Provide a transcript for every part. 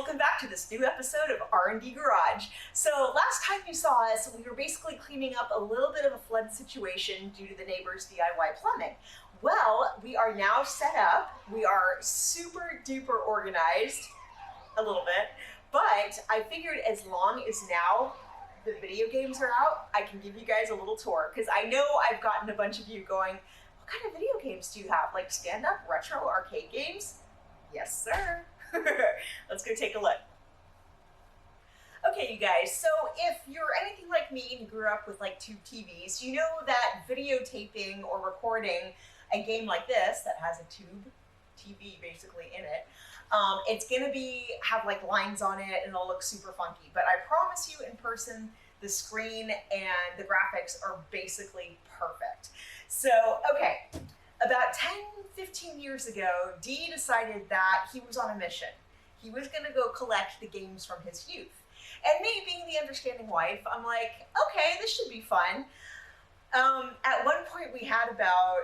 welcome back to this new episode of R&D Garage. So last time you saw us, we were basically cleaning up a little bit of a flood situation due to the neighbor's DIY plumbing. Well, we are now set up. We are super duper organized, a little bit, but I figured as long as now the video games are out, I can give you guys a little tour, because I know I've gotten a bunch of you going, what kind of video games do you have? Like stand-up retro arcade games? Yes, sir. Let's go take a look. Okay, you guys, so if you're anything like me and you grew up with like tube TVs, you know that videotaping or recording a game like this that has a tube TV basically in it, it's gonna have like lines on it and it'll look super funky. But I promise you in person, the screen and the graphics are basically perfect. So, okay. About 10-15 years ago, Dee decided that he was on a mission. He was going to go collect the games from his youth. And me, being the understanding wife, I'm like, okay, this should be fun. At one point, we had about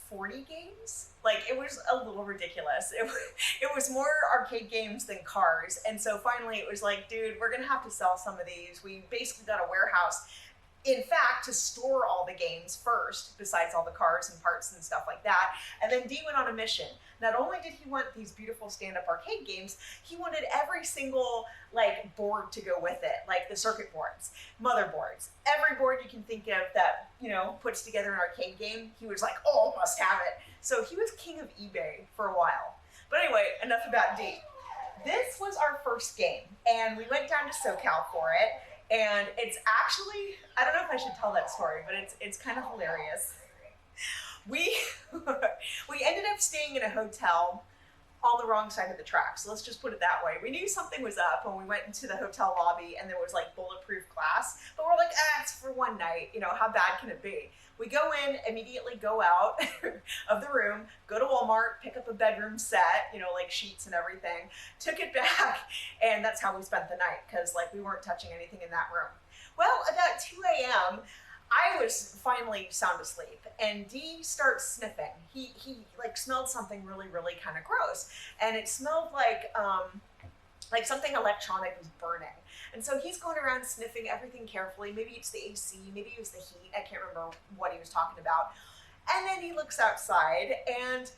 40 games. Like, it was a little ridiculous. It was more arcade games than cars. And so finally, it was like, dude, we're going to have to sell some of these. We basically got a warehouse, in fact, to store all the games first, besides all the cars and parts and stuff like that. And then Dee went on a mission. Not only did he want these beautiful stand-up arcade games, he wanted every single like board to go with it, like the circuit boards, motherboards, every board you can think of that, you know, puts together an arcade game. He was like, oh, must have it. So he was king of eBay for a while. But anyway, enough about Dee. This was our first game, and we went down to SoCal for it. And it's actually, I don't know if I should tell that story, but it's kind of hilarious. We ended up staying in a hotel on the wrong side of the track. So let's just put it that way. We knew something was up when we went into the hotel lobby and there was like bulletproof glass, but we're like, it's for one night. You know, how bad can it be? We go in, immediately go out of the room, go to Walmart, pick up a bedroom set, you know, like sheets and everything, took it back, and that's how we spent the night, because like we weren't touching anything in that room. Well, about 2 a.m., I was finally sound asleep, and Dee starts sniffing. He like smelled something really, really kind of gross, and it smelled like something electronic was burning. And so he's going around sniffing everything carefully. Maybe it's the AC, maybe it was the heat. I can't remember what he was talking about. And then he looks outside, and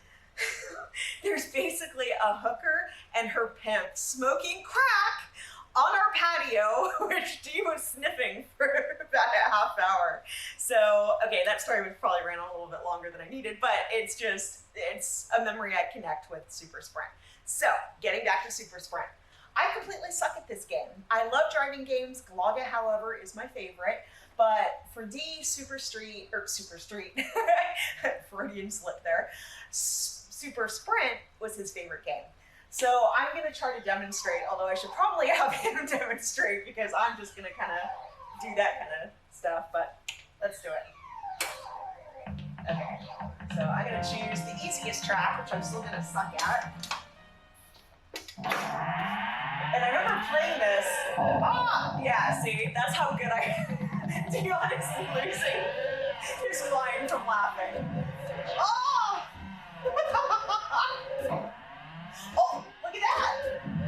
there's basically a hooker and her pimp smoking crack on our patio, which Dee was sniffing for about a half hour. So, okay, that story would probably ran on a little bit longer than I needed, but it's a memory I connect with Super Sprint. So, getting back to Super Sprint. I completely suck at this game. I love driving games. Galaga, however, is my favorite. But for Dee, Super Street, Freudian slip there, Super Sprint was his favorite game. So I'm going to try to demonstrate, although I should probably have him demonstrate because I'm just going to kind of do that kind of stuff, but let's do it. Okay, so I'm going to choose the easiest track, which I'm still going to suck at. And I remember playing this. Yeah, see, that's how good I am. Do you honestly losing? He's flying from laughing. Oh! Oh, look at that!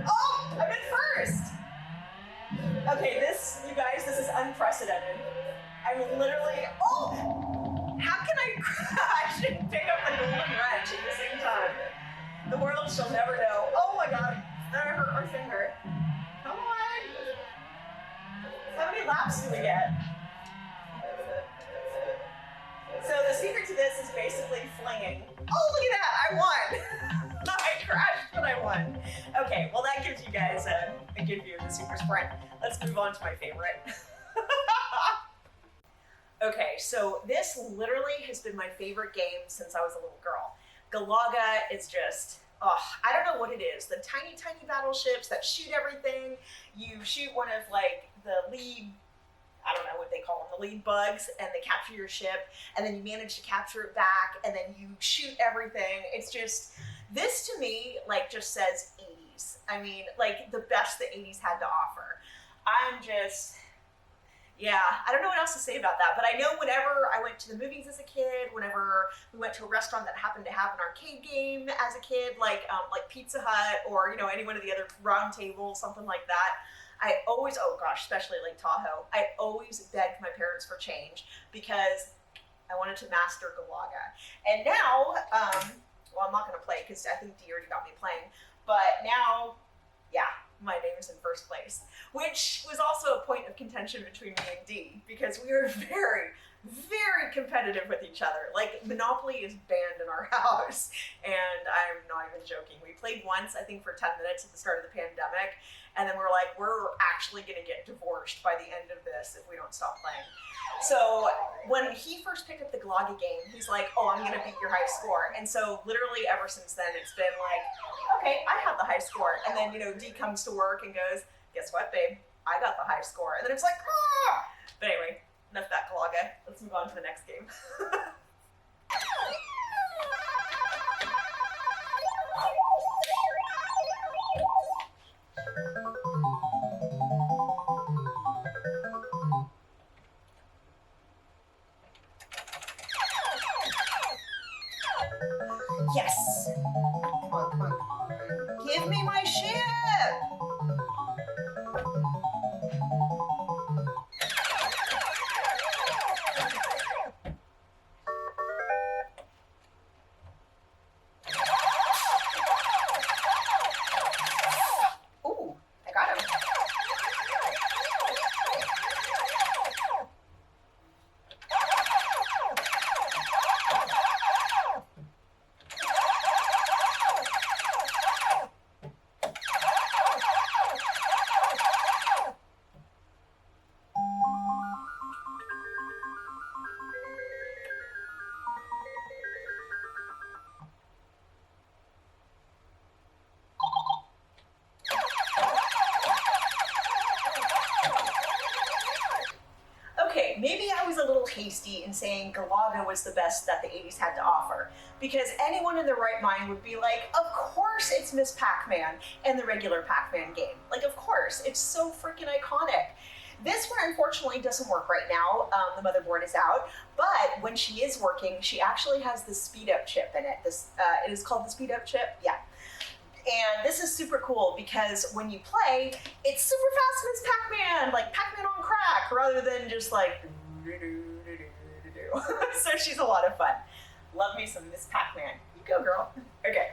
Oh, I'm in first! Okay, you guys, this is unprecedented. I'm literally, how can I crash and pick up the golden wrench at the same time? The world shall never know. Oh my God, that hurt our finger. Come on. How many laps do we get? So the secret to this is basically flinging. Oh, look at that, I won. I crashed, but I won. Okay, well that gives you guys a good view of the Super Sprint. Let's move on to my favorite. Okay, so this literally has been my favorite game since I was a little girl. Galaga is just, I don't know what it is. The tiny, tiny battleships that shoot everything. You shoot one of like the lead, I don't know what they call them, the lead bugs, and they capture your ship, and then you manage to capture it back, and then you shoot everything. It's just, this to me, like, just says 80s. I mean, like, the best the 80s had to offer. Yeah, I don't know what else to say about that, but I know whenever I went to the movies as a kid, whenever we went to a restaurant that happened to have an arcade game as a kid, like Pizza Hut or any one of the other Round Table, something like that, I always, oh gosh, especially Lake Tahoe, I always begged my parents for change because I wanted to master Galaga. And now, well, I'm not going to play because I think Dee already got me playing, but now, yeah, my name is in first place, which was also a point of contention between me and Dee because we were very, very competitive with each other. Like, Monopoly is banned in our house, and I'm not even joking. We played once, I think, for 10 minutes at the start of the pandemic, and then we're like, we're actually going to get divorced by the end of this if we don't stop playing. So when he first picked up the Galaga game, he's like, oh, I'm going to beat your high score. And so literally ever since then, it's been like, okay, I have the high score. And then, Dee comes to work and goes, guess what, babe? I got the high score. And then it's like, ah! But anyway, enough of that Galaga. Let's move on to the next game. Yes! Come on, come on, come on. Give me my ship! Ooh, I got him. Okay, maybe I was a little hasty in saying Galaga was the best that the 80s had to offer, because anyone in their right mind would be like, of course it's Miss Pacman and the regular Pacman game. Like, of course, it's so freaking iconic. This one, unfortunately, doesn't work right now. The motherboard is out, but when she is working, she actually has the speed-up chip in it. It is called the speed-up chip, yeah. And this is super cool because when you play, it's super fast Miss Pacman, like Pacman on crack, rather than just like So she's a lot of fun. Love me some Miss Pacman. You go, girl. Okay.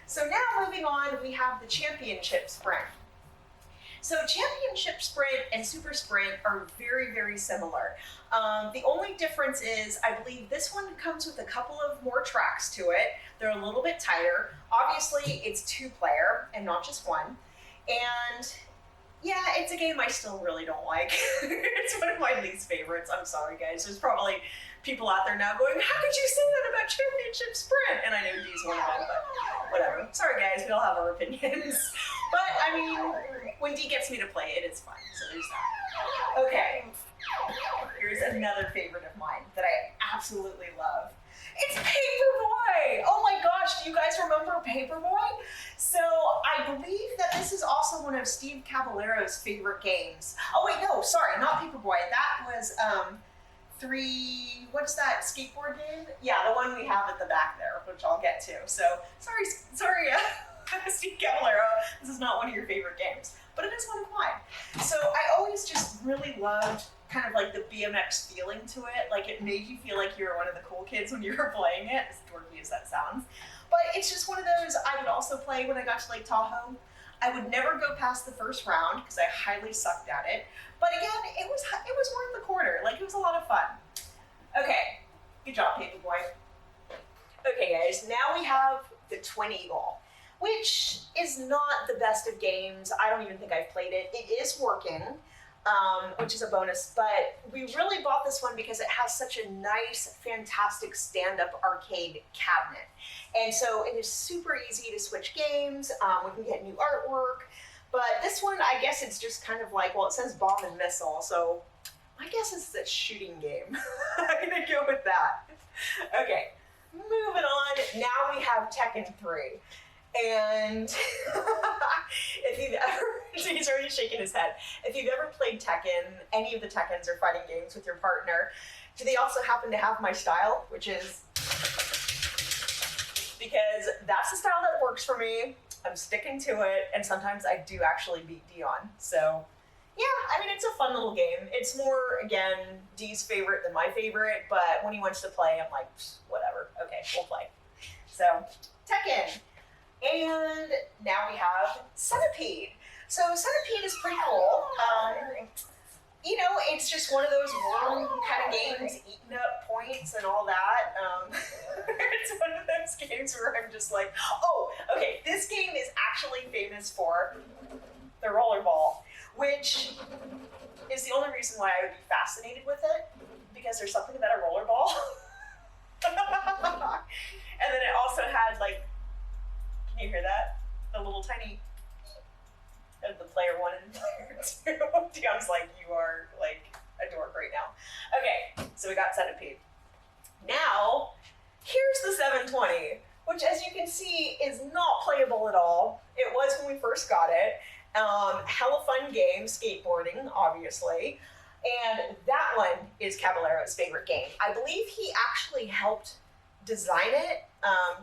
So now moving on, we have the championship sprint. So championship sprint and super sprint are very, very similar. The only difference is, I believe this one comes with a couple of more tracks to it. They're a little bit tighter. Obviously, it's 2-player and not just one. And yeah, it's a game I still really don't like. It's one of my least favorites. I'm sorry, guys. There's probably people out there now going, how could you say that about championship sprint? And I know Dee's one of them, but whatever. Sorry, guys. We all have our opinions. But, I mean, when Dee gets me to play it, it's fun. So there's that. Okay. Here's another favorite of mine that I absolutely love. It's Paperboy! Oh my gosh, do you guys remember Paperboy? So I believe that this is also one of Steve Caballero's favorite games. Oh wait, no, sorry, not Paperboy. That was what's that skateboard game? Yeah, the one we have at the back there, which I'll get to. So sorry, Steve Caballero, this is not one of your favorite games, but it is one of mine. So I always just really loved kind of like the BMX feeling to it. Like, it made you feel like you were one of the cool kids when you were playing it, as dorky as that sounds. But it's just one of those I would also play when I got to Lake Tahoe. I would never go past the first round because I highly sucked at it. But again, it was worth the quarter. Like, it was a lot of fun. Okay, good job, Paperboy. Okay, guys, now we have the Twin Eagle, which is not the best of games. I don't even think I've played it. It is working, which is a bonus, but we really bought this one because it has such a nice, fantastic stand-up arcade cabinet. And so it is super easy to switch games. We can get new artwork, but this one, I guess it's just kind of like, well, it says bomb and missile, so my guess is it's a shooting game. I'm gonna go with that. Okay, moving on. Now we have Tekken 3. And if you've ever, he's already shaking his head. If you've ever played Tekken, any of the Tekkens or fighting games with your partner, do they also happen to have my style, which is, because that's the style that works for me. I'm sticking to it, and sometimes I do actually beat Dion. So yeah, I mean, it's a fun little game. It's more, again, Dee's favorite than my favorite, but when he wants to play, I'm like, whatever, okay, we'll play. So, Tekken. And now we have Centipede. So Centipede is pretty cool. You know, it's just one of those worm kind of games, eating up points and all that. It's one of those games where I'm just like, oh, okay, this game is actually famous for the rollerball, which is the only reason why I would be fascinated with it, because there's something about a rollerball. And then it also had, like, can you hear that? The little tiny of the player 1 and player 2. Dion's like, you are like a dork right now. Okay, so we got Centipede. Now, here's the 720, which, as you can see, is not playable at all. It was when we first got it. Hella fun game, skateboarding, obviously. And that one is Caballero's favorite game. I believe he actually helped design it.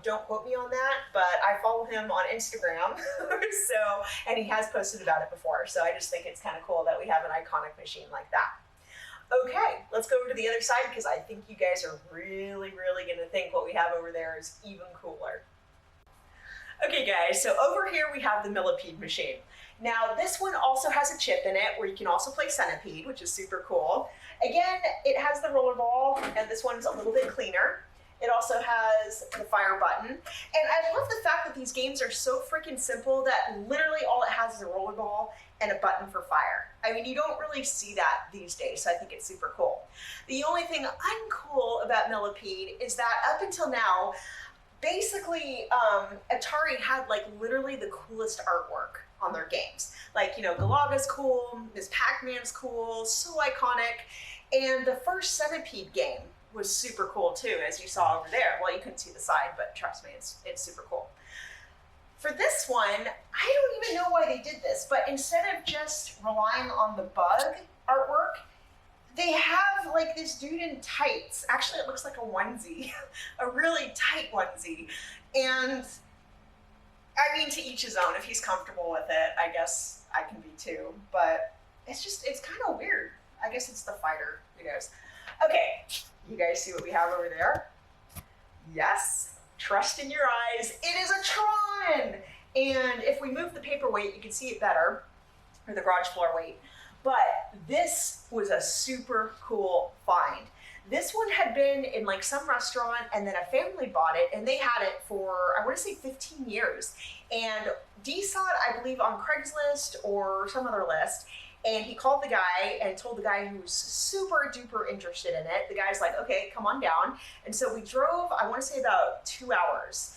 Don't quote me on that, but I follow him on Instagram. And he has posted about it before. So I just think it's kind of cool that we have an iconic machine like that. Okay, let's go over to the other side, because I think you guys are really, really going to think what we have over there is even cooler. Okay guys, so over here we have the Millipede machine. Now this one also has a chip in it where you can also play Centipede, which is super cool. Again, it has the rollerball, and this one's a little bit cleaner. It also has the fire button. And I love the fact that these games are so freaking simple that literally all it has is a rollerball and a button for fire. I mean, you don't really see that these days, so I think it's super cool. The only thing uncool about Millipede is that up until now, basically, Atari had like literally the coolest artwork on their games. Like, you know, Galaga's cool, Miss Pacman's cool, so iconic. And the first Centipede game was super cool too, as you saw over there. Well, you couldn't see the side, but trust me, it's super cool. For this one, I don't even know why they did this, but instead of just relying on the bug artwork, they have like this dude in tights. Actually, it looks like a onesie, a really tight onesie. And I mean, to each his own. If he's comfortable with it, I guess I can be too. But it's kind of weird. I guess it's the fighter, who knows. Okay, you guys see what we have over there? Yes, trust in your eyes. It is a Tron! And if we move the paperweight, you can see it better, or the garage floor weight. But this was a super cool find. This one had been in like some restaurant, and then a family bought it, and they had it for, I want to say 15 years. And Dee saw it, I believe, on Craigslist or some other list. And he called the guy and told the guy who was super duper interested in it. The guy's like, okay, come on down. And so we drove, I want to say about 2 hours.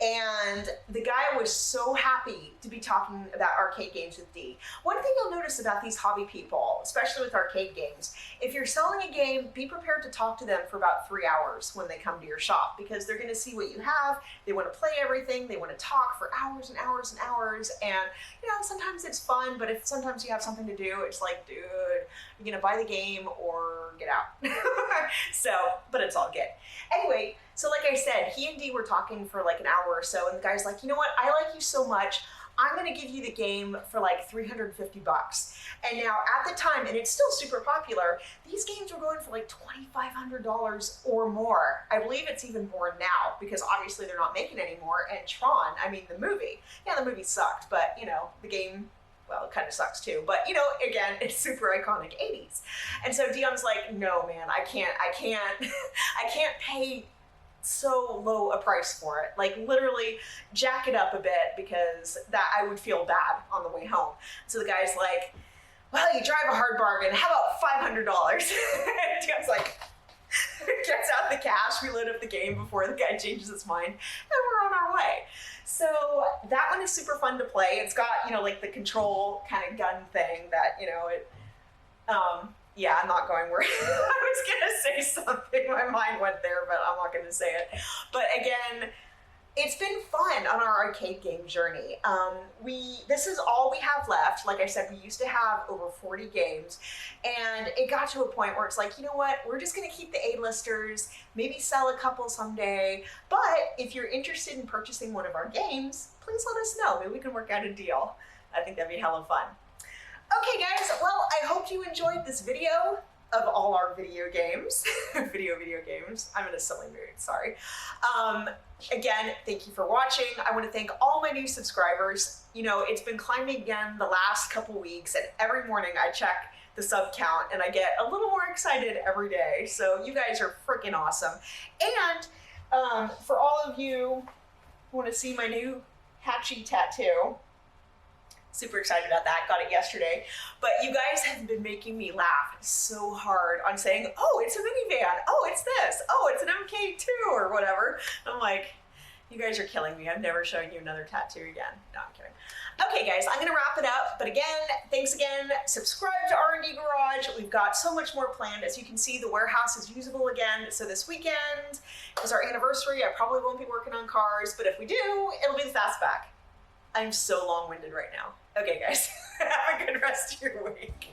And the guy was so happy to be talking about arcade games with Dee. One thing you'll notice about these hobby people, especially with arcade games, if you're selling a game, be prepared to talk to them for about 3 hours when they come to your shop, because they're going to see what you have, they want to play everything, they want to talk for hours and hours and hours, and you know, sometimes it's fun, but if sometimes you have something to do, it's like, dude, you're going to buy the game or get out. So, but it's all good. Anyway, so like I said, he and Dee were talking for like an hour or so, and the guy's like, you know what, I like you so much, I'm gonna give you the game for like $350. And now at the time, and it's still super popular, these games were going for like $2,500 or more. I believe it's even more now, because obviously they're not making any more. And Tron, I mean the movie, yeah, the movie sucked, but you know, the game, well, it kind of sucks too, but you know, again, it's super iconic 80s. And so Dion's like, no man, I can't pay so low a price for it. Like literally jack it up a bit, because that I would feel bad on the way home. So the guy's like, well, you drive a hard bargain. How about $500? And Dion's like, gets out the cash. We load up the game before the guy changes his mind, and we're on our way. So that one is super fun to play. It's got, you know, like the control kind of gun thing that, you know, it, yeah, I'm not going where I was gonna say something. My mind went there, but I'm not gonna say it. But again, It's been fun on our arcade game journey. This is all we have left. Like I said, we used to have over 40 games, and it got to a point where it's like, you know what, we're just gonna keep the A-listers, maybe sell a couple someday, but if you're interested in purchasing one of our games, please let us know. Maybe we can work out a deal. I think that'd be hella fun. Okay guys, well, I hope you enjoyed this video of all our video games. video games. I'm in a silly mood, sorry. Again, thank you for watching. I want to thank all my new subscribers. You know, it's been climbing again the last couple weeks, and every morning I check the sub count and I get a little more excited every day. So you guys are freaking awesome. And for all of you who want to see my new Hatchy tattoo, super excited about that, got it yesterday. But you guys have been making me laugh so hard on saying, oh, it's a minivan, oh, it's this, oh, it's an MK2 or whatever. I'm like, you guys are killing me. I'm never showing you another tattoo again. No, I'm kidding. Okay guys, I'm gonna wrap it up. But again, thanks again. Subscribe to R&D Garage. We've got so much more planned. As you can see, the warehouse is usable again. So this weekend is our anniversary. I probably won't be working on cars, but if we do, it'll be the fastback. I'm so long-winded right now. Okay, guys, have a good rest of your week.